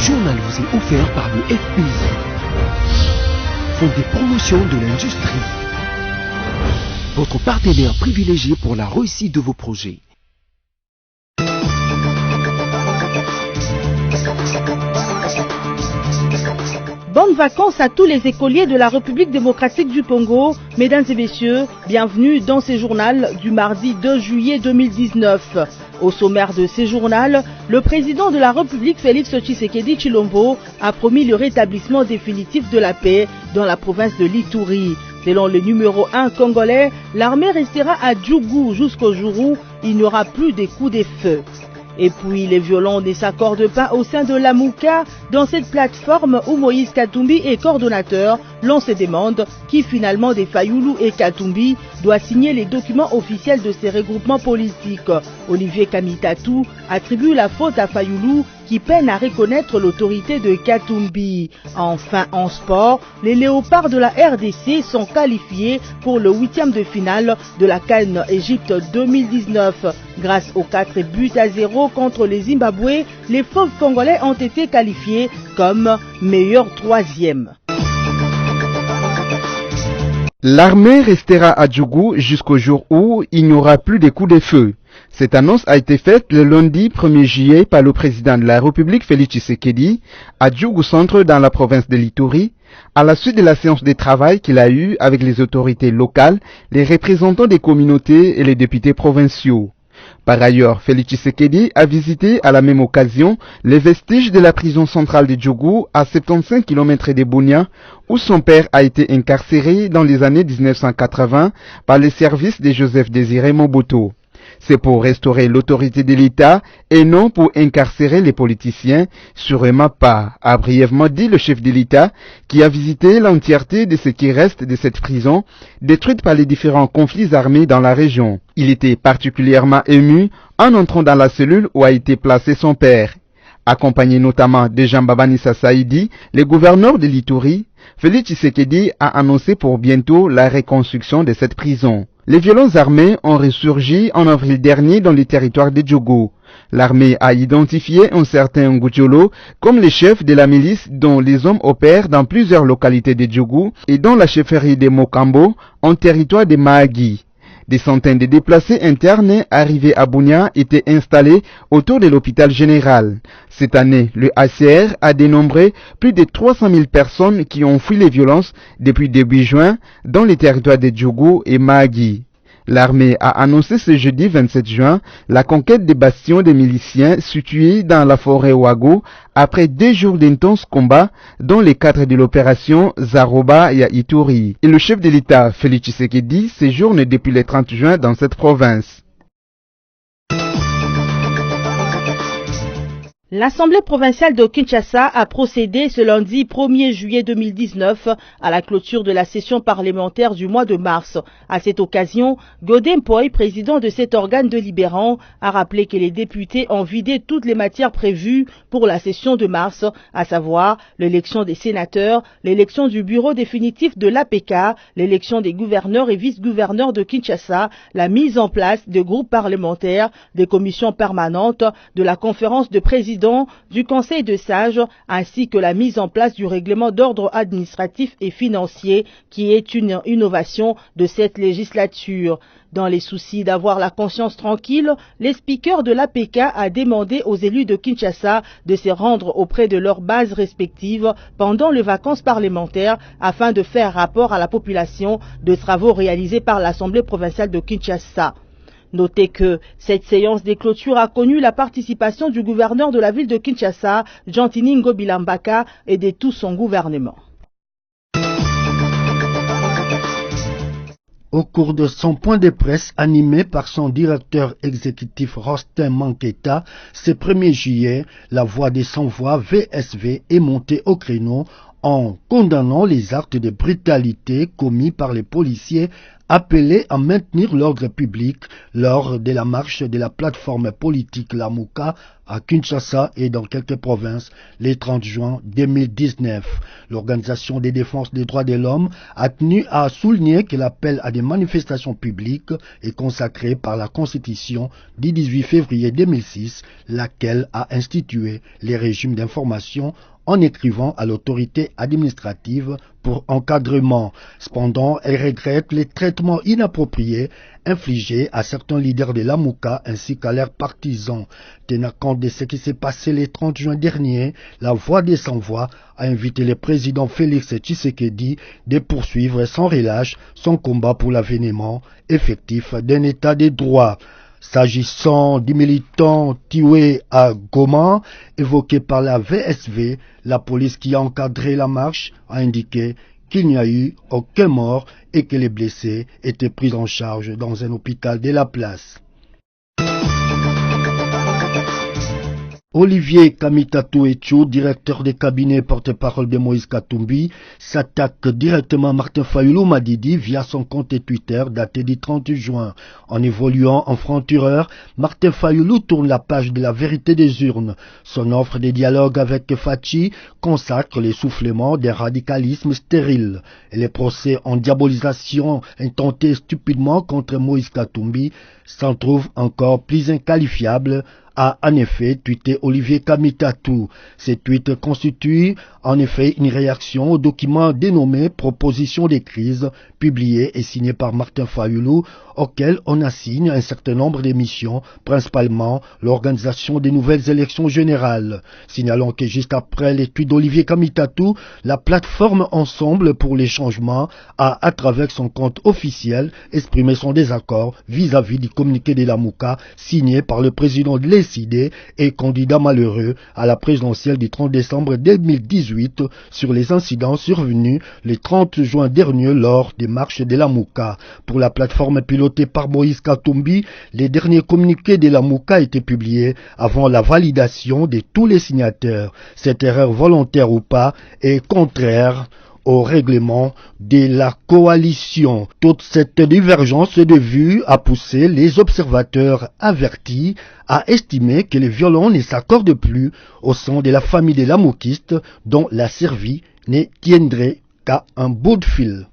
journal vous est offert par le FPI, Fonds des promotions de l'industrie, votre partenaire privilégié pour la réussite de vos projets. Bonnes vacances à tous les écoliers de la République démocratique du Congo. Mesdames et messieurs, bienvenue dans ce journal du mardi 2 juillet 2019. Au sommaire de ce journal, le président de la République Félix Tshisekedi Tshilombo a promis le rétablissement définitif de la paix dans la province de l'Ituri. Selon le numéro 1 congolais, l'armée restera à Djougou jusqu'au jour où il n'y aura plus des coups de feu. Et puis les violons ne s'accordent pas au sein de la Mouka. Dans cette plateforme où Moïse Katumbi est coordonnateur, l'on se demande qui finalement des Fayoulou et Katumbi doit signer les documents officiels de ces regroupements politiques. Olivier Kamitatou attribue la faute à Fayoulou qui peine à reconnaître l'autorité de Katumbi. Enfin, en sport, les léopards de la RDC sont qualifiés pour le 8e de finale de la CAN Égypte 2019. Grâce aux 4-0 contre les Zimbabwe, les fauves congolais ont été qualifiés comme meilleur 3e. L'armée restera à Djougou jusqu'au jour où il n'y aura plus de coups de feu. Cette annonce a été faite le lundi 1er juillet par le président de la République Félix Tshisekedi à Djougou Centre dans la province de l'Ituri, à la suite de la séance de travail qu'il a eue avec les autorités locales, les représentants des communautés et les députés provinciaux. Par ailleurs, Félix Tshisekedi a visité à la même occasion les vestiges de la prison centrale de Djougou à 75 km de Bunia, où son père a été incarcéré dans les années 1980 par les services de Joseph Désiré Mobutu. C'est pour restaurer l'autorité de l'État et non pour incarcérer les politiciens, sûrement pas, a brièvement dit le chef de l'État qui a visité l'entièreté de ce qui reste de cette prison détruite par les différents conflits armés dans la région. Il était particulièrement ému en entrant dans la cellule où a été placé son père. Accompagné notamment de Jean-Babanissa Saïdi, le gouverneur de l'Ituri, Félix Tshisekedi a annoncé pour bientôt la reconstruction de cette prison. Les violences armées ont ressurgi en avril dernier dans les territoires de Djougou. L'armée a identifié un certain Ngutjolo comme le chef de la milice dont les hommes opèrent dans plusieurs localités de Djougou et dans la chefferie de Mokambo, en territoire de Mahagi. Des centaines de déplacés internes arrivés à Bunia étaient installés autour de l'hôpital général. Cette année, le HCR a dénombré plus de 300 000 personnes qui ont fui les violences depuis début juin dans les territoires de Djougou et Mahagi. L'armée a annoncé ce jeudi 27 juin la conquête des bastions des miliciens situés dans la forêt Ouago après 2 jours d'intenses combats dans le cadre de l'opération Zaroba et Ituri. Et le chef de l'État, Félix Tshisekedi, séjourne depuis le 30 juin dans cette province. L'Assemblée provinciale de Kinshasa a procédé ce lundi 1er juillet 2019 à la clôture de la session parlementaire du mois de mars. À cette occasion, Godin Poy, président de cet organe délibérant, a rappelé que les députés ont vidé toutes les matières prévues pour la session de mars, à savoir l'élection des sénateurs, l'élection du bureau définitif de l'APK, l'élection des gouverneurs et vice-gouverneurs de Kinshasa, la mise en place de groupes parlementaires, des commissions permanentes, de la conférence de présidents, du Conseil de sages, ainsi que la mise en place du règlement d'ordre administratif et financier qui est une innovation de cette législature. Dans les soucis d'avoir la conscience tranquille, les speakers de l'APK a demandé aux élus de Kinshasa de se rendre auprès de leurs bases respectives pendant les vacances parlementaires afin de faire rapport à la population de travaux réalisés par l'Assemblée provinciale de Kinshasa. Notez que cette séance des clôtures a connu la participation du gouverneur de la ville de Kinshasa, Jantini Ngobilambaka, et de tout son gouvernement. Au cours de son point de presse animé par son directeur exécutif Rostin Manketa, ce 1er juillet, la voix des sans-voix VSV est montée au créneau en condamnant les actes de brutalité commis par les policiers appelé à maintenir l'ordre public lors de la marche de la plateforme politique Lamuka à Kinshasa et dans quelques provinces le 30 juin 2019. L'Organisation de défense des droits de l'homme a tenu à souligner que l'appel à des manifestations publiques est consacré par la Constitution du 18 février 2006, laquelle a institué les régimes d'information en écrivant à l'autorité administrative pour encadrement. Cependant, elle regrette les traitements inappropriés infligés à certains leaders de Lamuka ainsi qu'à leurs partisans. Tenant compte de ce qui s'est passé le 30 juin dernier, la Voix des Sans-Voix a invité le président Félix Tshisekedi de poursuivre sans relâche son combat pour l'avènement effectif d'un état de droit. S'agissant du militant tué à Goma, évoqué par la VSV, la police qui a encadré la marche a indiqué qu'il n'y a eu aucun mort et que les blessés étaient pris en charge dans un hôpital de la place. Olivier Kamitatou Etchou, directeur des cabinets porte-parole de Moïse Katumbi, s'attaque directement à Martin Fayulu Madidi via son compte Twitter daté du 30 juin. En évoluant en franc-tireur, Martin Fayulu tourne la page de la vérité des urnes. Son offre de dialogue avec Fachi consacre l'essoufflement d'un radicalisme stérile. Et les procès en diabolisation intentés stupidement contre Moïse Katumbi s'en trouvent encore plus inqualifiables, a en effet tweeté Olivier Kamitatou. Ces tweets constituent en effet une réaction au document dénommé Proposition des crises, publié et signé par Martin Fayulu, auquel on assigne un certain nombre d'émissions, principalement l'organisation des nouvelles élections générales. Signalons que juste après les tweets d'Olivier Kamitatou, la plateforme Ensemble pour les changements a, à travers son compte officiel, exprimé son désaccord vis-à-vis du communiqué de Lamuka signé par le président de l'ESID et candidat malheureux à la présidentielle du 30 décembre 2018 sur les incidents survenus le 30 juin dernier lors des marches de Lamuka. Pour la plateforme pilotée par Moïse Katumbi, les derniers communiqués de Lamuka étaient publiés avant la validation de tous les signataires. Cette erreur volontaire ou pas est contraire au règlement de la coalition. Toute cette divergence de vues a poussé les observateurs avertis à estimer que les violons ne s'accordent plus au sein de la famille des lamoukistes dont la survie ne tiendrait qu'à un bout de fil.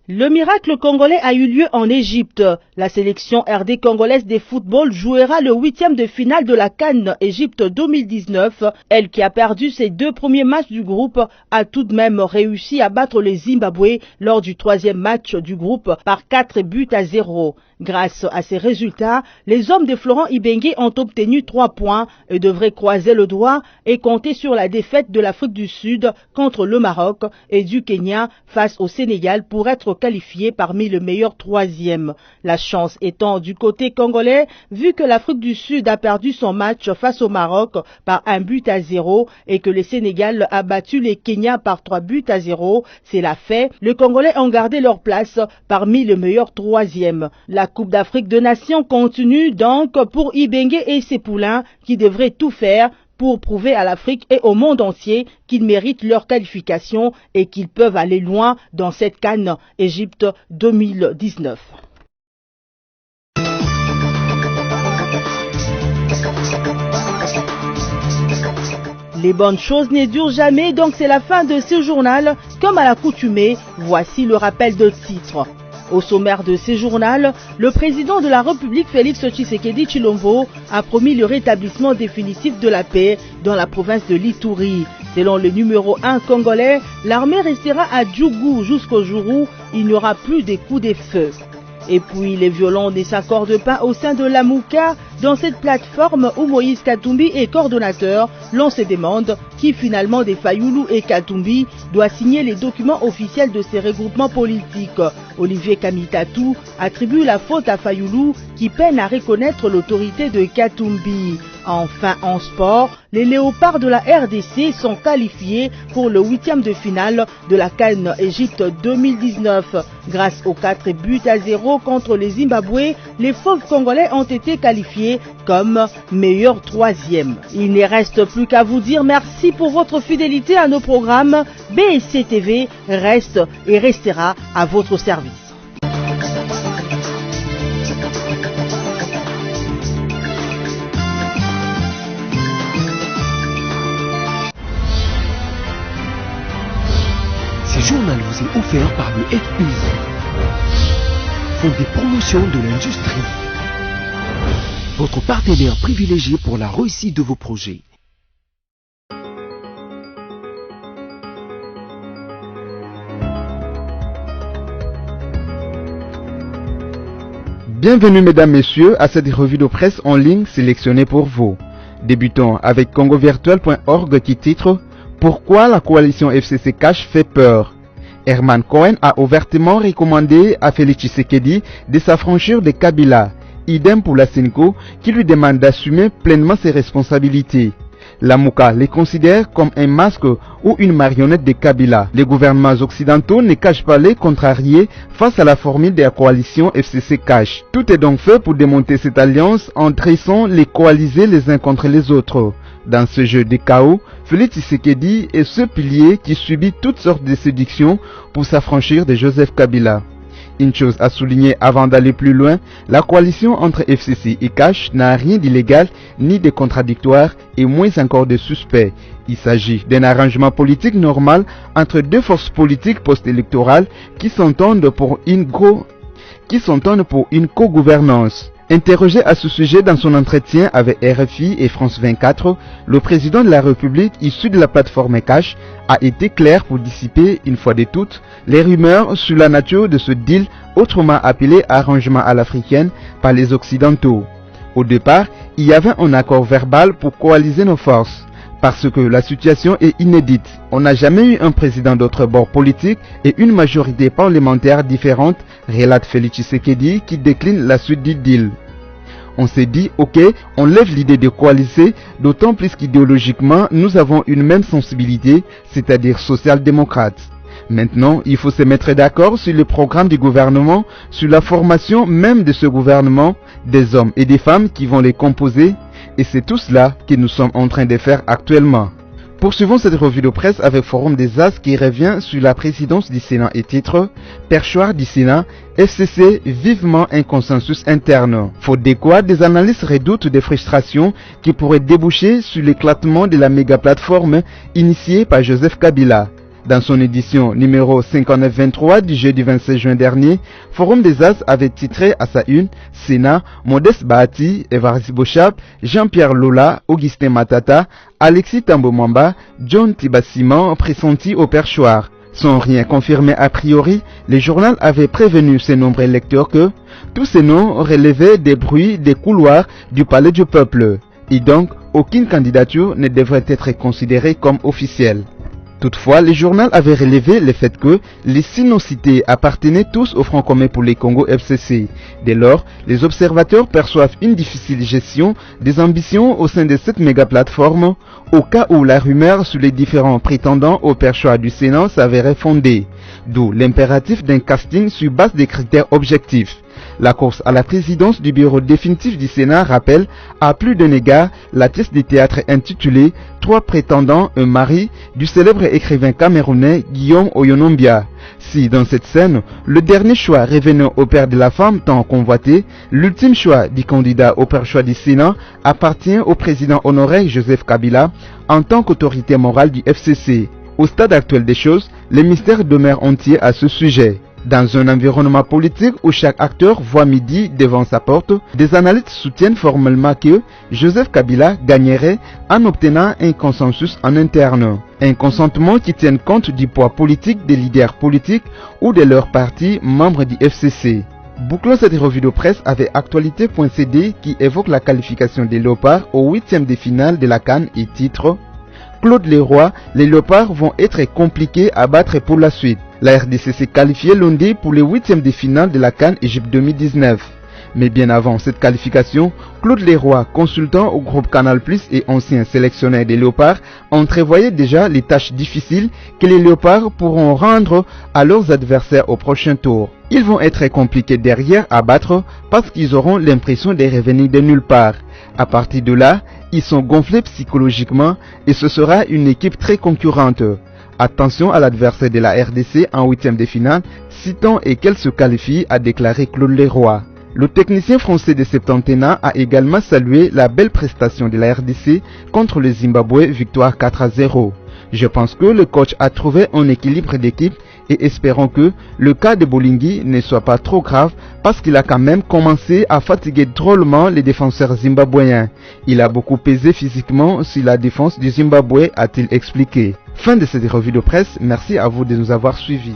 Le miracle congolais a eu lieu en Égypte. La sélection RD congolaise de football jouera le 8e de finale de la CAN Égypte 2019. Elle qui a perdu ses 2 premiers matchs du groupe a tout de même réussi à battre le Zimbabwe lors du 3e match du groupe par 4-0. Grâce à ces résultats, les hommes de Florent Ibenge ont obtenu 3 points et devraient croiser le doigt et compter sur la défaite de l'Afrique du Sud contre le Maroc et du Kenya face au Sénégal pour être qualifiés parmi le meilleur 3e. La chance étant du côté congolais, vu que l'Afrique du Sud a perdu son match face au Maroc par 1-0 et que le Sénégal a battu les Kenyans par 3-0, c'est la fait. Les Congolais ont gardé leur place parmi le meilleur 3e. La Coupe d'Afrique de Nations continue donc pour Ibenge et ses poulains qui devraient tout faire pour prouver à l'Afrique et au monde entier qu'ils méritent leur qualification et qu'ils peuvent aller loin dans cette CAN Égypte 2019. Les bonnes choses ne durent jamais, donc c'est la fin de ce journal. Comme à l'accoutumée, voici le rappel de titres. Au sommaire de ce journal, le président de la République Félix Tshisekedi Tshilombo a promis le rétablissement définitif de la paix dans la province de l'Ituri. Selon le numéro 1 congolais, l'armée restera à Djougou jusqu'au jour où il n'y aura plus de coups de feu. Et puis les violons ne s'accordent pas au sein de Lamuka. Dans cette plateforme où Moïse Katumbi est coordonnateur, l'on se demande qui finalement des Fayulu et Katumbi doit signer les documents officiels de ces regroupements politiques. Olivier Kamitatou attribue la faute à Fayulu qui peine à reconnaître l'autorité de Katumbi. Enfin, en sport, les Léopards de la RDC sont qualifiés pour le 8e de finale de la CAN Égypte 2019. Grâce aux 4-0 contre les Zimbabwe, les Fauves congolais ont été qualifiés comme meilleur 3e. Il ne reste plus qu'à vous dire merci pour votre fidélité à nos programmes. BSC TV reste et restera à votre service. Ce journal vous est offert par le FPI, Fonds des promotions de l'industrie, votre partenaire privilégié pour la réussite de vos projets. Bienvenue mesdames, messieurs à cette revue de presse en ligne sélectionnée pour vous. Débutons avec congovirtuel.org qui titre « Pourquoi la coalition FCC Cash fait peur ?» Herman Cohen a ouvertement recommandé à Félix Tshisekedi de s'affranchir de Kabila. Idem pour la Senko qui lui demande d'assumer pleinement ses responsabilités. La Mouka les considère comme un masque ou une marionnette de Kabila. Les gouvernements occidentaux ne cachent pas les contrariés face à la formule de la coalition FCC Cash. Tout est donc fait pour démonter cette alliance en tressant les coalisés les uns contre les autres. Dans ce jeu de chaos, Félix Tshisekedi est ce pilier qui subit toutes sortes de séductions pour s'affranchir de Joseph Kabila. Une chose à souligner avant d'aller plus loin, la coalition entre FCC et Cash n'a rien d'illégal ni de contradictoire et moins encore de suspect. Il s'agit d'un arrangement politique normal entre deux forces politiques post-électorales qui s'entendent pour une co-gouvernance. Interrogé à ce sujet dans son entretien avec RFI et France 24, le président de la République issu de la plateforme Cash a été clair pour dissiper une fois de toutes les rumeurs sur la nature de ce deal autrement appelé arrangement à l'africaine par les Occidentaux. Au départ, il y avait un accord verbal pour coaliser nos forces. Parce que la situation est inédite. On n'a jamais eu un président d'autre bord politique et une majorité parlementaire différente, relate Félix Tshisekedi qui décline la suite du deal. On s'est dit, ok, on lève l'idée de coaliser, d'autant plus qu'idéologiquement, nous avons une même sensibilité, c'est-à-dire social-démocrate. Maintenant, il faut se mettre d'accord sur le programme du gouvernement, sur la formation même de ce gouvernement, des hommes et des femmes qui vont les composer, et c'est tout cela que nous sommes en train de faire actuellement. Poursuivons cette revue de presse avec Forum des As qui revient sur la présidence du Sénat et titre « Perchoir du Sénat, FCC vivement un consensus interne ». Faute de quoi, des analystes redoutent des frustrations qui pourraient déboucher sur l'éclatement de la méga-plateforme initiée par Joseph Kabila. Dans son édition numéro 59-23 du jeudi 26 juin dernier, Forum des As avait titré à sa une Sénat, Modeste Bahati, Évariste Bochap, Jean-Pierre Lola, Augustin Matata, Alexis Tambomamba, John Tibassiman pressenti au perchoir. Sans rien confirmer a priori, le journal avait prévenu ses nombreux lecteurs que tous ces noms relevaient des bruits des couloirs du palais du peuple, et donc aucune candidature ne devrait être considérée comme officielle. Toutefois, le journal avait relevé le fait que les 6 noms cités appartenaient tous au Front commun pour les Congo FCC. Dès lors, les observateurs perçoivent une difficile gestion des ambitions au sein de cette méga-plateforme, au cas où la rumeur sur les différents prétendants au perchoir du Sénat s'avérait fondée. D'où l'impératif d'un casting sur base des critères objectifs. La course à la présidence du bureau définitif du Sénat rappelle à plus d'un égard la pièce de théâtre intitulée « 3 prétendants, un mari » du célèbre écrivain camerounais Guillaume Oyonombia. Si dans cette scène, le dernier choix revenant au père de la femme tant convoité, l'ultime choix du candidat au perchoir du Sénat appartient au président honoraire Joseph Kabila en tant qu'autorité morale du FCC. Au stade actuel des choses, les mystères demeurent entiers à ce sujet. Dans un environnement politique où chaque acteur voit midi devant sa porte, des analystes soutiennent formellement que Joseph Kabila gagnerait en obtenant un consensus en interne. Un consentement qui tienne compte du poids politique des leaders politiques ou de leurs partis membres du FCC. Bouclons cette revue de presse avec actualité.cd qui évoque la qualification des Léopards au 8e de finale de la CAN et titre Claude Leroy, les Léopards vont être compliqués à battre pour la suite. La RDC s'est qualifiée lundi pour les 8e de finale de la CAN Égypte 2019. Mais bien avant cette qualification, Claude Leroy, consultant au groupe Canal+ et ancien sélectionneur des Léopards, entrevoyait déjà les tâches difficiles que les Léopards pourront rendre à leurs adversaires au prochain tour. Ils vont être compliqués derrière à battre parce qu'ils auront l'impression de revenir de nulle part. À partir de là, ils sont gonflés psychologiquement et ce sera une équipe très concurrente. Attention à l'adversaire de la RDC en huitième de finale, si tant est qu'elle se qualifie, a déclaré Claude Leroy. Le technicien français de Septantena a également salué la belle prestation de la RDC contre le Zimbabwe, victoire 4-0. Je pense que le coach a trouvé un équilibre d'équipe et espérons que le cas de Bolingui ne soit pas trop grave parce qu'il a quand même commencé à fatiguer drôlement les défenseurs zimbabwéens. Il a beaucoup pesé physiquement sur la défense du Zimbabwe, a-t-il expliqué. Fin de cette revue de presse, merci à vous de nous avoir suivis.